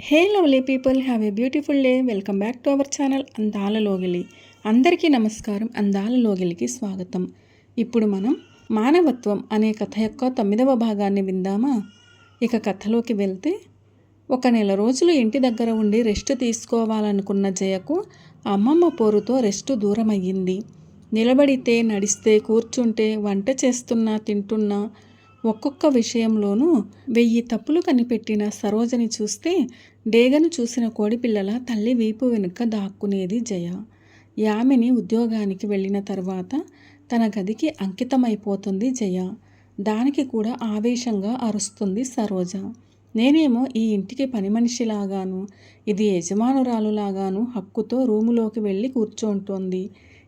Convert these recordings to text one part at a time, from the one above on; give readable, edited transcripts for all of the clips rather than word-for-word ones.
Hey lovely people, have a beautiful day. Welcome back to our channel అందాల లోగిలి. అందరికీ నమస్కారం. అందాల లోగిలికి స్వాగతం. ఇప్పుడు మనం మానవత్వం అనే కథ యొక్క 9వ భాగాన్ని విందామా? ఇక కథలోకి వెళ్తే, ఒక నెల రోజులు ఇంటి దగ్గర ఉండి రెస్ట్ తీసుకోవాలనుకున్న జయకు అమ్మమ్మ పోరుతో రెస్ట్ దూరం అయ్యింది. నిలబడితే, నడిస్తే, కూర్చుంటే, వంట చేస్తున్నా, తింటున్నా ఒక్కొక్క విషయంలోనూ 1000 తప్పులు కనిపెట్టిన సరోజని చూస్తే డేగను చూసిన కోడిపిల్లల తల్లి వీపు వెనుక దాక్కునేది జయ. యామిని ఉద్యోగానికి వెళ్ళిన తర్వాత తన గదికి అంకితమైపోతుంది జయ. దానికి కూడా ఆవేశంగా అరుస్తుంది సరోజ. నేనేమో ఈ ఇంటికి పని మనిషిలాగాను, ఇది యజమానురాలులాగాను హక్కుతో రూములోకి వెళ్ళి కూర్చోంటోంది.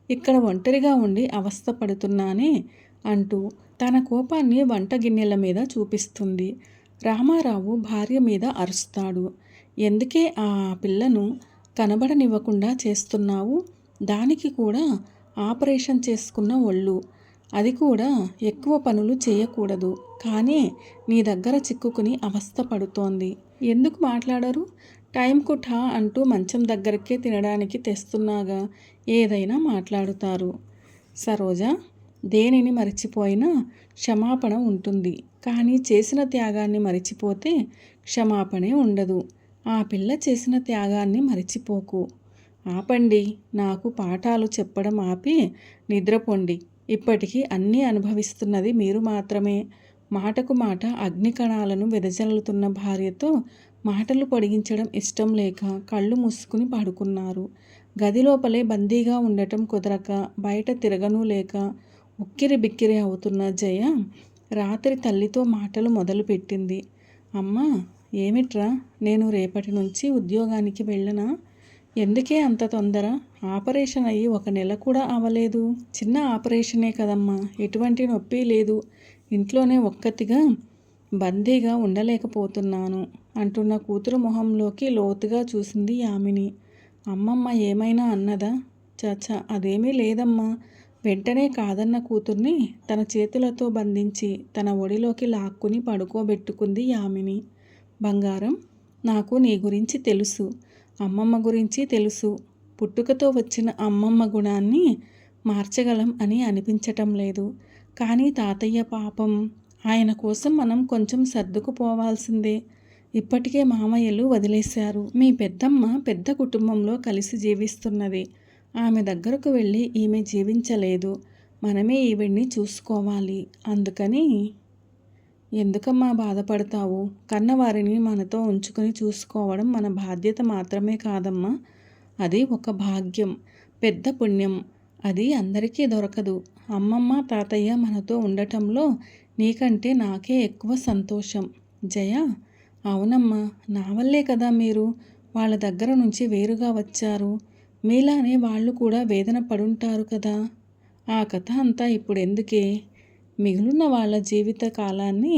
ఇక్కడ ఒంటరిగా ఉండి అవస్థపడుతున్నానే అంటూ తన కోపాన్ని వంట గిన్నెల మీద చూపిస్తుంది. రామారావు భార్య మీద అరుస్తాడు. ఎందుకే ఆ పిల్లను కనబడనివ్వకుండా చేస్తున్నావు? దానికి కూడా ఆపరేషన్ చేసుకున్న ఒళ్ళు, అది కూడా ఎక్కువ పనులు చేయకూడదు, కానీ నీ దగ్గర చిక్కుకుని అవస్థ పడుతోంది. ఎందుకు మాట్లాడరు? టైంకు ఠా అంటూ మంచం దగ్గరకే తినడానికి తెస్తున్నాగా, ఏదైనా మాట్లాడుతారు. సరోజ, దేనిని మరిచిపోయినా క్షమాపణ ఉంటుంది, కానీ చేసిన త్యాగాన్ని మరిచిపోతే క్షమాపణే ఉండదు. ఆ పిల్ల చేసిన త్యాగాన్ని మరిచిపోకు. ఆపండి, నాకు పాఠాలు చెప్పడం ఆపి నిద్రపోండి. ఇప్పటికీ అన్నీ అనుభవిస్తున్నది మీరు మాత్రమే. మాటకు మాట అగ్నికణాలను వెదజల్లుతున్న భార్యతో మాటలు పొడిగించడం ఇష్టం లేక కళ్ళు మూసుకుని పడుకున్నారు. గదిలోపలే బందీగా ఉండటం కుదరక బయట తిరగనూ లేక ఉక్కిరి బిక్కిరి అవుతున్న జయ రాత్రి తల్లితో మాటలు మొదలుపెట్టింది. అమ్మా, ఏమిట్రా, నేను రేపటి నుంచి ఉద్యోగానికి వెళ్ళనా? ఎందుకే అంత తొందర? ఆపరేషన్ అయ్యి 1 నెల కూడా అవ్వలేదు. చిన్న ఆపరేషనే కదమ్మా, ఎటువంటి నొప్పి లేదు. ఇంట్లోనే ఒక్కతిగా బందీగా ఉండలేకపోతున్నాను అంటున్న కూతురు మొహంలోకి లోతుగా చూసింది యామిని. అమ్మమ్మ ఏమైనా అన్నదా? చాచా, అదేమీ లేదమ్మా. వెంటనే కాదన్న కూతుర్ని తన చేతులతో బంధించి తన ఒడిలోకి లాక్కుని పడుకోబెట్టుకుంది యామిని. బంగారం, నాకు నీ గురించి తెలుసు, అమ్మమ్మ గురించి తెలుసు. పుట్టుకతో వచ్చిన అమ్మమ్మ గుణాన్ని మార్చగలం అని అనిపించటం లేదు. కానీ తాతయ్య పాపం, ఆయన కోసం మనం కొంచెం సర్దుకుపోవాల్సిందే. ఇప్పటికే మామయ్యలు వదిలేశారు. మీ పెద్దమ్మ పెద్ద కుటుంబంలో కలిసి జీవిస్తున్నది. ఆమె దగ్గరకు వెళ్ళి ఈమె జీవించలేదు. మనమే ఈవిడ్ని చూసుకోవాలి. అందుకని. ఎందుకమ్మా బాధపడతావు? కన్నవారిని మనతో ఉంచుకొని చూసుకోవడం మన బాధ్యత మాత్రమే కాదమ్మా, అది ఒక భాగ్యం, పెద్ద పుణ్యం. అది అందరికీ దొరకదు. అమ్మమ్మ తాతయ్య మనతో ఉండటంలో నీకంటే నాకే ఎక్కువ సంతోషం. జయ, అవునమ్మా, నా వల్లే కదా మీరు వాళ్ళ దగ్గర నుంచి వేరుగా వచ్చారు. మీలానే వాళ్ళు కూడా వేదన పడుంటారు కదా. ఆ కథ అంతా ఇప్పుడు ఎందుకే? మిగిలిన వాళ్ళ జీవిత కాలాన్ని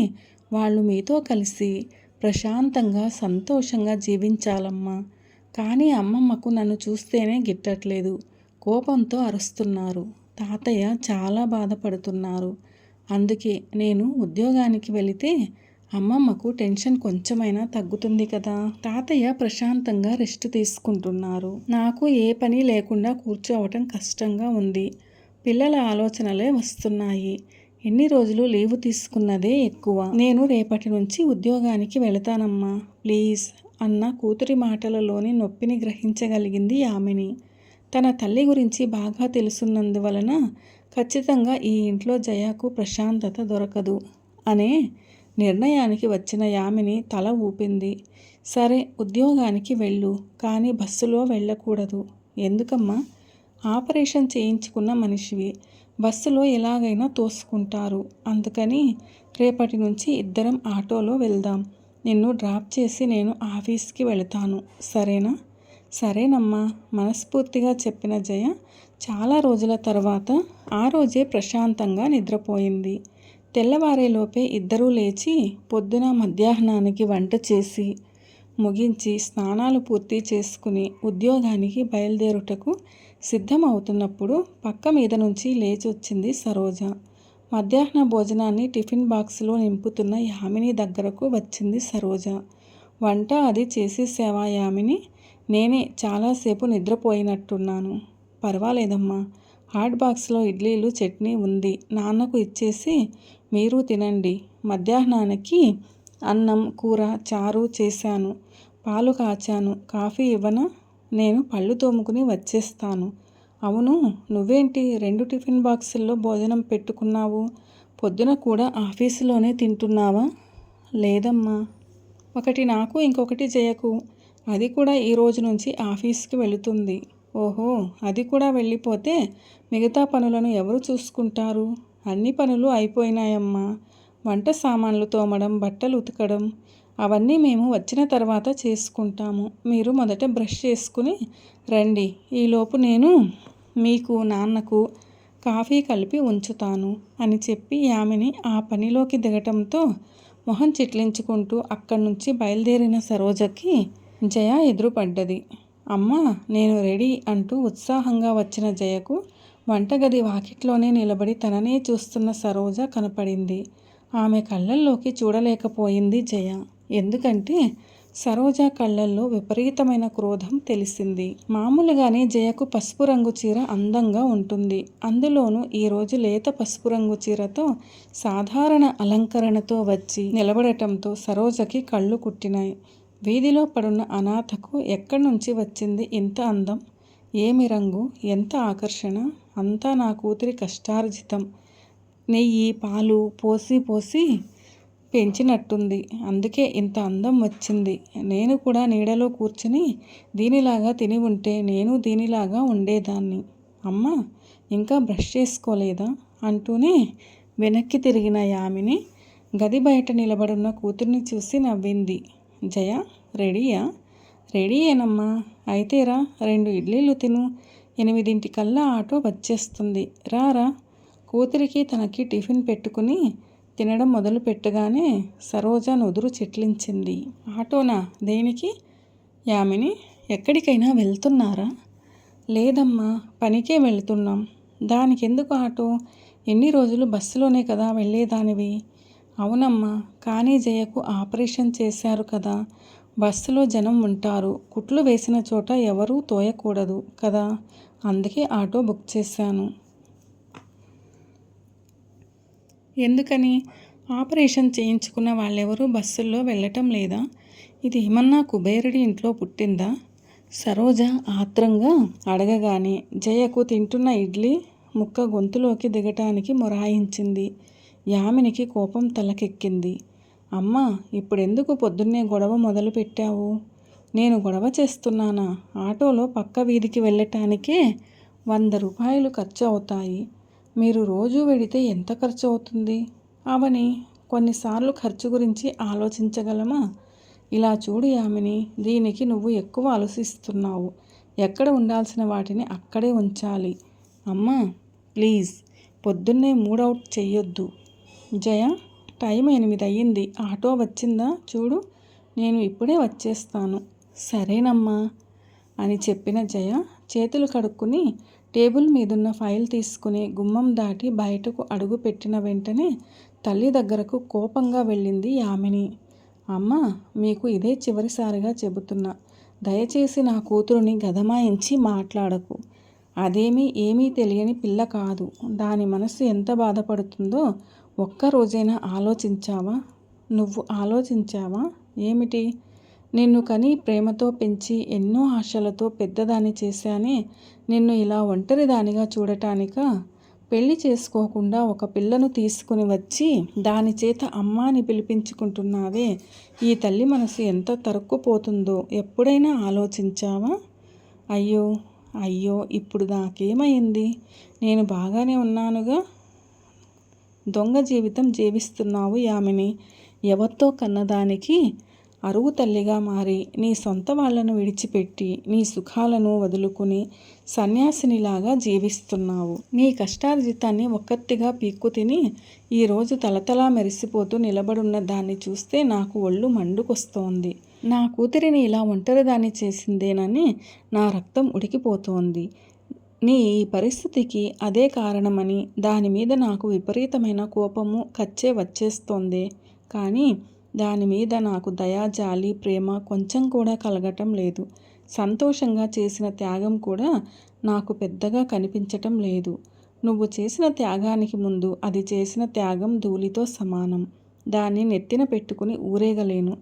వాళ్ళు మీతో కలిసి ప్రశాంతంగా సంతోషంగా జీవించాలమ్మా. కానీ అమ్మమ్మకు నన్ను చూస్తేనే గిట్టట్లేదు. కోపంతో అరుస్తున్నారు. తాతయ్య చాలా బాధపడుతున్నారు. అందుకే నేను ఉద్యోగానికి వెళితే అమ్మమ్మకు టెన్షన్ కొంచెమైనా తగ్గుతుంది కదా. తాతయ్య ప్రశాంతంగా రెస్ట్ తీసుకుంటున్నారు. నాకు ఏ పని లేకుండా కూర్చోవటం కష్టంగా ఉంది. పిల్లల ఆలోచనలే వస్తున్నాయి. ఎన్ని రోజులు లీవు తీసుకున్నదే ఎక్కువ. నేను రేపటి నుంచి ఉద్యోగానికి వెళతానమ్మా, ప్లీజ్ అన్న కూతురి మాటలలోని నొప్పిని గ్రహించగలిగింది యామిని. తన తల్లి గురించి బాగా తెలుసున్నందువలన ఖచ్చితంగా ఈ ఇంట్లో జయకు ప్రశాంతత దొరకదు అనే నిర్ణయానికి వచ్చిన యామిని తల ఊపింది. సరే, ఉద్యోగానికి వెళ్ళు, కానీ బస్సులో వెళ్ళకూడదు. ఎందుకమ్మా? ఆపరేషన్ చేయించుకున్న మనిషివి, బస్సులో ఎలాగైనా తోసుకుంటారు. అందుకని రేపటి నుంచి ఇద్దరం ఆటోలో వెళ్దాం. నిన్ను డ్రాప్ చేసి నేను ఆఫీస్కి వెళతాను, సరేనా? సరేనమ్మా, మనస్ఫూర్తిగా చెప్పిన జయ చాలా రోజుల తర్వాత ఆ రోజే ప్రశాంతంగా నిద్రపోయింది. తెల్లవారేలోపే ఇద్దరూ లేచి పొద్దున మధ్యాహ్నానికి వంట చేసి ముగించి స్నానాలు పూర్తి చేసుకుని ఉద్యోగానికి బయలుదేరుటకు సిద్ధమవుతున్నప్పుడు పక్క మీద నుంచి లేచి వచ్చింది సరోజ. మధ్యాహ్న భోజనాన్ని టిఫిన్ బాక్సులో నింపుతున్న యామిని దగ్గరకు వచ్చింది సరోజ. వంట అది చేసేసావా యామిని? నేనే చాలాసేపు నిద్రపోయినట్టున్నాను. పర్వాలేదమ్మా, హాట్ బాక్స్లో ఇడ్లీలు చట్నీ ఉంది, నాన్నకు ఇచ్చేసి మీరు తినండి. మధ్యాహ్నానికి అన్నం కూర చారు చేశాను, పాలు కాచాను. కాఫీ ఇవ్వనా? నేను పళ్ళు తోముకుని వచ్చేస్తాను. అవును, నువ్వేంటి 2 టిఫిన్ బాక్సుల్లో భోజనం పెట్టుకున్నావు? పొద్దున కూడా ఆఫీసులోనే తింటున్నావా? లేదమ్మా, ఒకటి నాకు ఇంకొకటి జయకు. అది కూడా ఈ రోజు నుంచి ఆఫీస్కి వెళుతుంది. ఓహో, అది కూడా వెళ్ళిపోతే మిగతా పనులను ఎవరు చూసుకుంటారు? అన్ని పనులు అయిపోయినాయమ్మా. వంట సామాన్లు తోమడం, బట్టలు ఉతకడం అవన్నీ మేము వచ్చిన తర్వాత చేసుకుంటాము. మీరు మొదట బ్రష్ చేసుకుని రండి. ఈలోపు నేను మీకు నాన్నకు కాఫీ కలిపి ఉంచుతాను అని చెప్పి యామిని ఆ పనిలోకి దిగటంతో మొహం చిట్లించుకుంటూ అక్కడి నుంచి బయలుదేరిన సరోజకి జయ ఎదురుపడ్డది. అమ్మా, నేను రెడీ అంటూ ఉత్సాహంగా వచ్చిన జయకు వంటగది వాకిట్లోనే నిలబడి తననే చూస్తున్న సరోజ కనపడింది. ఆమె కళ్ళల్లోకి చూడలేకపోయింది జయ. ఎందుకంటే సరోజ కళ్ళల్లో విపరీతమైన క్రోధం తెలిసింది. మామూలుగానే జయకు పసుపు రంగు చీర అందంగా ఉంటుంది. అందులోనూ ఈరోజు లేత పసుపు రంగు చీరతో సాధారణ అలంకరణతో వచ్చి నిలబడటంతో సరోజకి కళ్ళు కుట్టినాయి. వీధిలో పడున్న అనాథకు ఎక్కడి నుంచి వచ్చింది ఇంత అందం? ఏమి రంగు, ఎంత ఆకర్షణ! అంతా నా కూతురి కష్టార్జితం. నెయ్యి పాలు పోసి పోసి పెంచినట్టుంది, అందుకే ఇంత అందం వచ్చింది. నేను కూడా నీడలో కూర్చుని దీనిలాగా తిని ఉంటే నేను దీనిలాగా ఉండేదాన్ని. అమ్మ, ఇంకా బ్రష్ చేసుకోలేదా అంటూనే వెనక్కి తిరిగిన యామిని గది బయట నిలబడున్న కూతుర్ని చూసి నవ్వింది. జయ, రెడీయా? రెడీయేనమ్మా. అయితే రా, 2 ఇడ్లీలు తిను. 8 ఆటో వచ్చేస్తుంది. రారా. కూతురికి తనకి టిఫిన్ పెట్టుకుని తినడం మొదలు పెట్టగానే సరోజ నుదురు చిట్లించింది. ఆటోనా? దేనికి? యామిని, ఎక్కడికైనా వెళ్తున్నారా? లేదమ్మా, పనికే వెళ్తున్నాం. దానికెందుకు ఆటో? ఎన్ని రోజులు బస్సులోనే కదా వెళ్ళేదానివి. అవునమ్మా, కానీ జయకు ఆపరేషన్ చేశారు కదా, బస్సులో జనం ఉంటారు, కుట్లు వేసిన చోట ఎవరూ తోయకూడదు కదా, అందుకే ఆటో బుక్ చేశాను. ఎందుకని? ఆపరేషన్ చేయించుకున్న వాళ్ళెవరూ బస్సుల్లో వెళ్ళటం లేదా? ఇది ఏమన్నా కుబేరుడి ఇంట్లో పుట్టిందా? సరోజ ఆత్రంగా అడగగానే జయకు తింటున్న ఇడ్లీ ముక్క గొంతులోకి దిగటానికి మొరాయించింది. యామినికి కోపం తలకెక్కింది. అమ్మా, ఇప్పుడెందుకు పొద్దున్నే గొడవ మొదలు పెట్టావు? నేను గొడవ చేస్తున్నానా? ఆటోలో పక్క వీధికి వెళ్ళటానికే 100 రూపాయలు ఖర్చు అవుతాయి. మీరు రోజూ వెడితే ఎంత ఖర్చు అవుతుంది? అవని, కొన్నిసార్లు ఖర్చు గురించి ఆలోచించగలమా? ఇలా చూడు యామిని, దీనికి నువ్వు ఎక్కువ ఆలోచిస్తున్నావు. ఎక్కడ ఉండాల్సిన వాటిని అక్కడే ఉంచాలి. అమ్మా ప్లీజ్, పొద్దున్నే మూడౌట్ చెయ్యొద్దు. జయ, టైం 8 అయ్యింది. ఆటో వచ్చిందా చూడు. నేను ఇప్పుడే వచ్చేస్తాను. సరేనమ్మా అని చెప్పిన జయ చేతులు కడుక్కుని టేబుల్ మీదున్న ఫైల్ తీసుకుని గుమ్మం దాటి బయటకు అడుగు పెట్టిన వెంటనే తల్లి దగ్గరకు కోపంగా వెళ్ళింది యామిని. అమ్మా, మీకు ఇదే చివరిసారిగా చెబుతున్నా. దయచేసి నా కూతురుని గదమాయించి మాట్లాడకు. ఏమీ తెలియని పిల్ల కాదు. దాని మనసు ఎంత బాధపడుతుందో ఒక్కరోజైనా ఆలోచించావా? నువ్వు ఆలోచించావా? ఏమిటి? నిన్ను కని ప్రేమతో పెంచి ఎన్నో ఆశలతో పెద్దదాన్ని చేశానే, నిన్ను ఇలా ఒంటరిదానిగా చూడటానికా? పెళ్లి చేసుకోకుండా ఒక పిల్లను తీసుకుని వచ్చి దాని చేత అమ్మాని పిలిపించుకుంటున్నావే, ఈ తల్లి మనసు ఎంత తరుక్కుపోతుందో ఎప్పుడైనా ఆలోచించావా? అయ్యో అయ్యో, ఇప్పుడు నాకేమైంది? నేను బాగానే ఉన్నానుగా. దొంగ జీవితం జీవిస్తున్నావు యామిని. ఎవరితో కన్నదానికి అరువు తల్లిగా మారి నీ సొంత వాళ్లను విడిచిపెట్టి నీ సుఖాలను వదులుకుని సన్యాసినిలాగా జీవిస్తున్నావు. నీ కష్టార్జితాన్ని ఒక్కత్తిగా పీక్కు తిని ఈరోజు తలతలా మెరిసిపోతూ నిలబడున్న దాన్ని చూస్తే నాకు ఒళ్ళు మండుకొస్తోంది. నా కూతురిని ఇలా ఒంటరిదాన్ని చేసిందేనని నా రక్తం ఉడికిపోతోంది. నీ ఈ పరిస్థితికి అదే కారణమని దాని మీద నాకు విపరీతమైన కోపము కచ్చే వచ్చేస్తోంది. కానీ దాని మీద నాకు దయ, జాలి, ప్రేమ కొంచెం కూడా కలగటం లేదు. సంతోషంగా చేసిన త్యాగం కూడా నాకు పెద్దగా కనిపించటం లేదు. నువ్వు చేసిన త్యాగానికి ముందు అది చేసిన త్యాగం ధూళితో సమానం. దాన్ని నెత్తిన పెట్టుకుని ఊరేగలేను.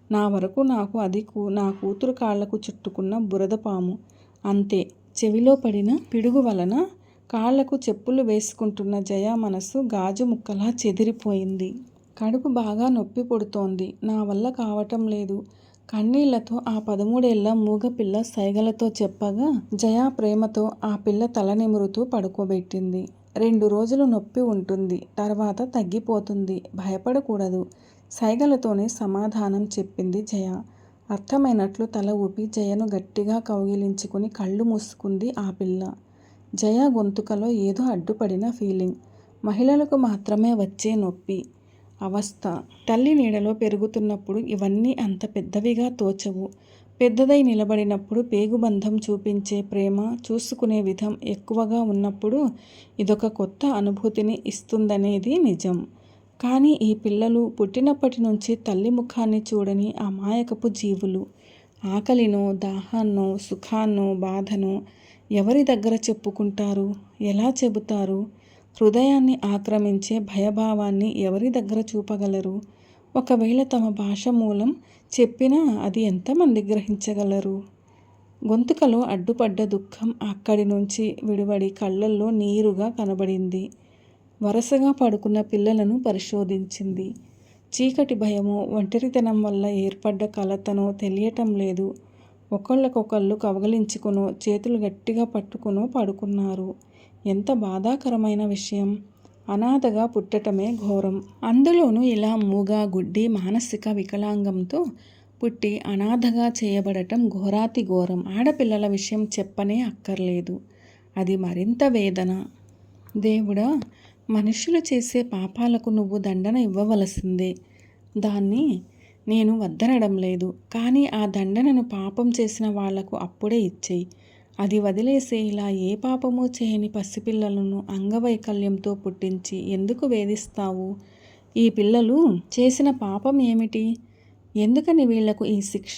నా వరకు నాకు అది నా కూతురు కాళ్లకు చుట్టుకున్న బురదపాము అంతే. చెవిలో పడిన పిడుగు వలన కాళ్లకు చెప్పులు వేసుకుంటున్న జయ మనసు గాజు ముక్కలా చెదిరిపోయింది. కడుపు బాగా నొప్పి పుడుతోంది. నా వల్ల కావటం లేదు. కన్నీళ్లతో ఆ 13 ఏళ్ల మూగపిల్ల సైగలతో చెప్పగా జయ ప్రేమతో ఆ పిల్ల తల నిమురుతూ పడుకోబెట్టింది. 2 రోజులు నొప్పి ఉంటుంది, తర్వాత తగ్గిపోతుంది, భయపడకూడదు. సైగలతోనే సమాధానం చెప్పింది జయ. అర్థమైనట్లు తల ఊపి జయను గట్టిగా కౌగిలించుకుని కళ్ళు మూసుకుంది ఆ పిల్ల. జయ గొంతుకలో ఏదో అడ్డుపడిన ఫీలింగ్. మహిళలకు మాత్రమే వచ్చే నొప్పి, అవస్థ. తల్లి నీడలో పెరుగుతున్నప్పుడు ఇవన్నీ అంత పెద్దవిగా తోచవు. పెద్దదై నిలబడినప్పుడు పేగుబంధం చూపించే ప్రేమ, చూసుకునే విధం ఎక్కువగా ఉన్నప్పుడు ఇదొక కొత్త అనుభూతిని ఇస్తుందనేది నిజం. కానీ ఈ పిల్లలు పుట్టినప్పటి నుంచి తల్లి ముఖాన్ని చూడని అమాయకపు జీవులు. ఆకలినో, దాహాన్నో, సుఖాన్నో, బాధనో ఎవరి దగ్గర చెప్పుకుంటారు? ఎలా చెబుతారు? హృదయాన్ని ఆక్రమించే భయభావాన్ని ఎవరి దగ్గర చూపగలరు? ఒకవేళ తమ భాష మూలం చెప్పినా అది ఎంతమంది గ్రహించగలరు? గొంతుకలో అడ్డుపడ్డ దుఃఖం అక్కడి నుంచి విడివడి కళ్ళల్లో నీరుగా కనబడింది. వరుసగా పడుకున్న పిల్లలను పరిశోధించింది. చీకటి భయమో, ఒంటరితనం వల్ల ఏర్పడ్డ కలతనో తెలియటం లేదు. ఒకళ్ళకొకళ్ళు కవగలించుకునో, చేతులు గట్టిగా పట్టుకునో పడుకున్నారు. ఎంత బాధాకరమైన విషయం! అనాథగా పుట్టటమే ఘోరం. అందులోనూ ఇలా మూగ, గుడ్డి, మానసిక వికలాంగంతో పుట్టి అనాథగా చేయబడటం ఘోరాతి ఘోరం. ఆడపిల్లల విషయం చెప్పనే అక్కర్లేదు. అది మరింత వేదన. దేవుడా, మనుష్యులు చేసే పాపాలకు నువ్వు దండన ఇవ్వవలసిందే. దాన్ని నేను వద్దనడం లేదు. కానీ ఆ దండనను పాపం చేసిన వాళ్లకు అప్పుడే ఇచ్చేయి. అది వదిలేసి ఇలా ఏ పాపమూ చేయని పసిపిల్లలను అంగవైకల్యంతో పుట్టించి ఎందుకు వేధిస్తావు? ఈ పిల్లలు చేసిన పాపం ఏమిటి? ఎందుకని వీళ్లకు ఈ శిక్ష?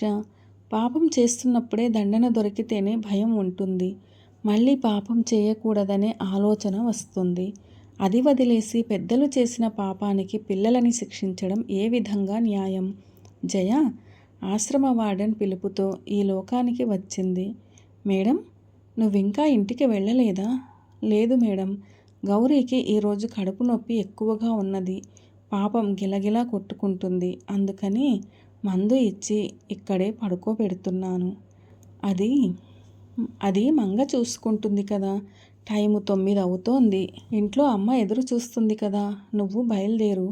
పాపం చేస్తున్నప్పుడే దండన దొరికితేనే భయం ఉంటుంది. మళ్ళీ పాపం చేయకూడదనే ఆలోచన వస్తుంది. అది వదిలేసి పెద్దలు చేసిన పాపానికి పిల్లలని శిక్షించడం ఏ విధంగా న్యాయం? జయ ఆశ్రమ వార్డెన్ పిలుపుతో ఈ లోకానికి వచ్చింది. మేడం, నువ్వింకా ఇంటికి వెళ్ళలేదా? లేదు మేడం, గౌరీకి ఈరోజు కడుపు నొప్పి ఎక్కువగా ఉన్నది. పాపం గిలగిలా కొట్టుకుంటుంది. అందుకని మందు ఇచ్చి ఇక్కడే పడుకోబెడుతున్నాను. అది మంగ చూసుకుంటుంది కదా. టైము 9 అవుతోంది. ఇంట్లో అమ్మ ఎదురు చూస్తుంది కదా. నువ్వు బయలుదేరు.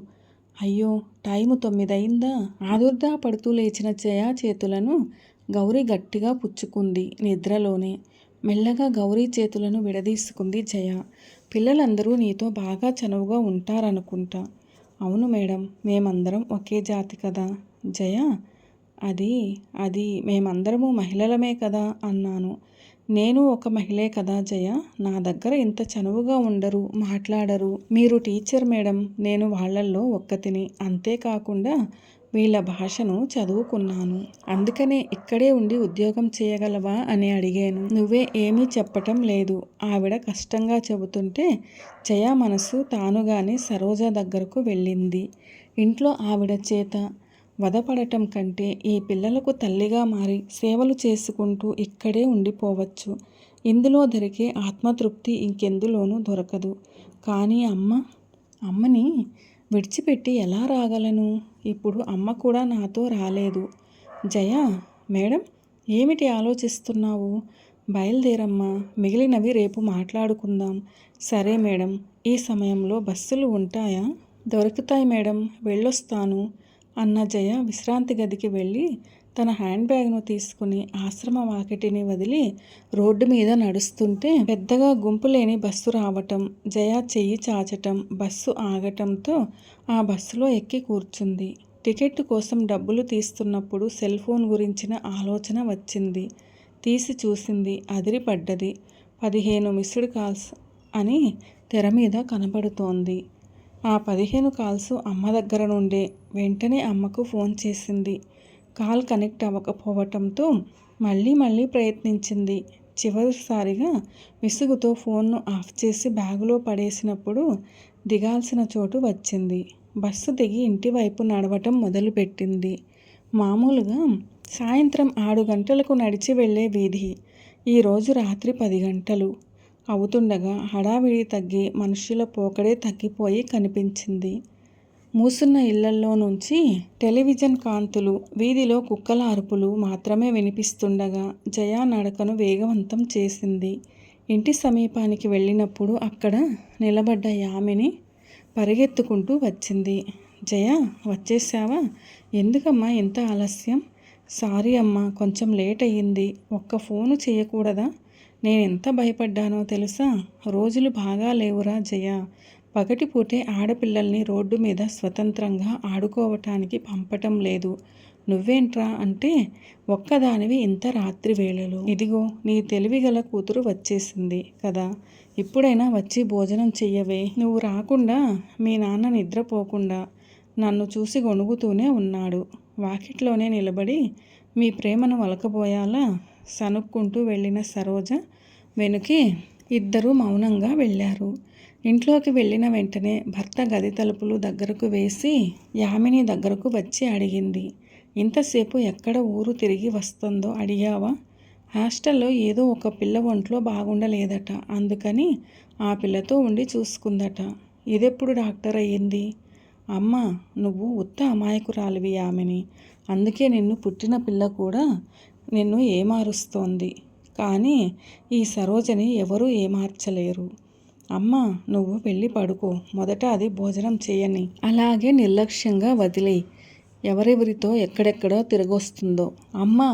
అయ్యో, టైము 9 అయిందా? ఆదుర్దా పడుతూ లేచిన జయ చేతులను గౌరీ గట్టిగా పుచ్చుకుంది నిద్రలోనే. మెల్లగా గౌరీ చేతులను విడదీసుకుంది జయ. పిల్లలందరూ నీతో బాగా చనువుగా ఉంటారనుకుంటా. అవును మేడం, మేమందరం ఒకే జాతి కదా. జయ, అది మేమందరము మహిళలమే కదా అన్నాను. నేను ఒక మహిళే కదా జయ. నా దగ్గర ఇంత చనువుగా ఉండరు, మాట్లాడరు. మీరు టీచర్ మేడం, నేను వాళ్ళల్లో ఒక్కతిని. అంతేకాకుండా వీళ్ళ భాషను చదువుకున్నాను. అందుకనే ఇక్కడే ఉండి ఉద్యోగం చేయగలవా అని అడిగాను. నువ్వే ఏమీ చెప్పటం లేదు. ఆవిడ కష్టంగా చెబుతుంటే జయ మనసు తానుగానే సరోజ దగ్గరకు వెళ్ళింది. ఇంట్లో ఆవిడ చేత వదపడటం కంటే ఈ పిల్లలకు తల్లిగా మారి సేవలు చేసుకుంటూ ఇక్కడే ఉండిపోవచ్చు. ఇందులో దొరికే ఆత్మతృప్తి ఇంకెందులోనూ దొరకదు. కానీ అమ్మని విడిచిపెట్టి ఎలా రాగలను? ఇప్పుడు అమ్మ కూడా నాతో రాలేదు. జయ, మేడం, ఏమిటి ఆలోచిస్తున్నావు? బయలుదేరమ్మా, మిగిలినవి రేపు మాట్లాడుకుందాం. సరే మేడం. ఈ సమయంలో బస్సులు ఉంటాయా? దొరుకుతాయి మేడం, వెళ్ళొస్తాను అన్న జయ విశ్రాంతి గదికి వెళ్ళి తన హ్యాండ్ బ్యాగ్ను తీసుకుని ఆశ్రమ వాకిటిని వదిలి రోడ్డు మీద నడుస్తుంటే పెద్దగా గుంపు లేని బస్సు రావటం, జయ చెయ్యి చాచటం, బస్సు ఆగటంతో ఆ బస్సులో ఎక్కి కూర్చుంది. టికెట్ కోసం డబ్బులు తీస్తున్నప్పుడు సెల్ ఫోన్ గురించిన ఆలోచన వచ్చింది. తీసి చూసింది. అదిరిపడ్డది. 15 మిస్డ్ కాల్స్ అని తెర మీద కనబడుతోంది. ఆ 15 కాల్స్ అమ్మ దగ్గర నుండే. వెంటనే అమ్మకు ఫోన్ చేసింది. కాల్ కనెక్ట్ అవ్వకపోవటంతో మళ్ళీ ప్రయత్నించింది. చివరిసారిగా విసుగుతో ఫోన్ను ఆఫ్ చేసి బ్యాగులో పడేసినప్పుడు దిగాల్సిన చోటు వచ్చింది. బస్సు దిగి ఇంటివైపు నడవటం మొదలుపెట్టింది. మామూలుగా సాయంత్రం 6 గంటలకు నడిచి వెళ్లే వీధి ఈరోజు రాత్రి 10 గంటలు అవుతుండగా హడావిడి తగ్గి మనుషుల పోకడే తగ్గిపోయి కనిపించింది. మూసున్న ఇళ్లల్లో నుంచి టెలివిజన్ కాంతులు, వీధిలో కుక్కల అరుపులు మాత్రమే వినిపిస్తుండగా జయ నడకను వేగవంతం చేసింది. ఇంటి సమీపానికి వెళ్ళినప్పుడు అక్కడ నిలబడ్డ యామిని పరిగెత్తుకుంటూ వచ్చింది. జయ, వచ్చేసావా? ఎందుకమ్మా ఇంత ఆలస్యం? సారీ అమ్మా, కొంచెం లేట్ అయ్యింది. ఒక్క ఫోను చేయకూడదా? నేనెంత భయపడ్డానో తెలుసా? రోజులు బాగా లేవురా జయ. పగటిపూటే ఆడపిల్లల్ని రోడ్డు మీద స్వతంత్రంగా ఆడుకోవటానికి పంపటం లేదు. నువ్వేంట్రా అంటే ఒక్కదానివి ఇంత రాత్రి వేళలో. ఇదిగో నీ తెలివిగల కూతురు వచ్చేసింది కదా, ఇప్పుడైనా వచ్చి భోజనం చెయ్యవే. నువ్వు రాకుండా మీ నాన్న నిద్రపోకుండా నన్ను చూసి గొణుగుతూనే ఉన్నాడు. వాకిట్లోనే నిలబడి మీ ప్రేమను వలకబోయాలా? సనుక్కుంటూ వెళ్ళిన సరోజ వెనుకే ఇద్దరూ మౌనంగా వెళ్ళారు. ఇంట్లోకి వెళ్ళిన వెంటనే భర్త గది తలుపులు దగ్గరకు వేసి యామిని దగ్గరకు వచ్చి అడిగింది. ఇంతసేపు ఎక్కడ ఊరు తిరిగి వస్తుందో అడిగావా? హాస్టల్లో ఏదో ఒక పిల్ల ఒంట్లో బాగుండలేదట, అందుకని ఆ పిల్లతో ఉండి చూసుకుందట. ఇదెప్పుడు డాక్టర్ అయ్యింది? అమ్మా, నువ్వు ఉత్త అమాయకురాలివి యామిని. అందుకే నిన్ను పుట్టిన పిల్ల కూడా నిన్ను ఏమారుస్తోంది. కానీ ఈ సరోజని ఎవరూ ఏమార్చలేరు. అమ్మా, నువ్వు వెళ్ళి పడుకో, మొదట అది భోజనం చేయని. అలాగే నిర్లక్ష్యంగా వదిలేయి. ఎవరెవరితో ఎక్కడెక్కడో తిరగొస్తుందో. అమ్మా,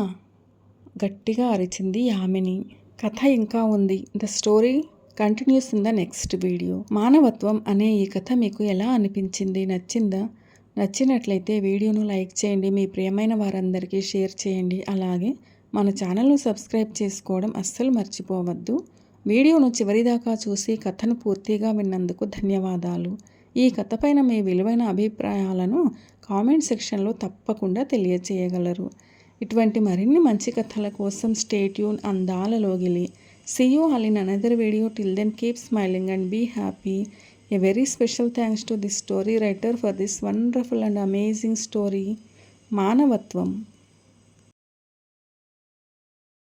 గట్టిగా అరిచింది యామిని. కథ ఇంకా ఉంది. The story continuous in the next video. మానవత్వం అనే ఈ కథ మీకు ఎలా అనిపించింది? నచ్చిందా? నచ్చినట్లయితే వీడియోను లైక్ చేయండి, మీ ప్రియమైన వారందరికీ షేర్ చేయండి. అలాగే మన ఛానల్ను సబ్స్క్రైబ్ చేసుకోవడం అస్సలు మర్చిపోవద్దు. వీడియోను చివరిదాకా చూసి కథను పూర్తిగా విన్నందుకు ధన్యవాదాలు. ఈ కథపైన మీ విలువైన అభిప్రాయాలను కామెంట్ సెక్షన్లో తప్పకుండా తెలియచేయగలరు. ఇటువంటి మరిన్ని మంచి కథల కోసం స్టే ట్యూన్ అందాల లోగిలి. See you all in another video. Till then, keep smiling and be happy. A very special thanks to the story writer for this wonderful and amazing story, Manavatvam.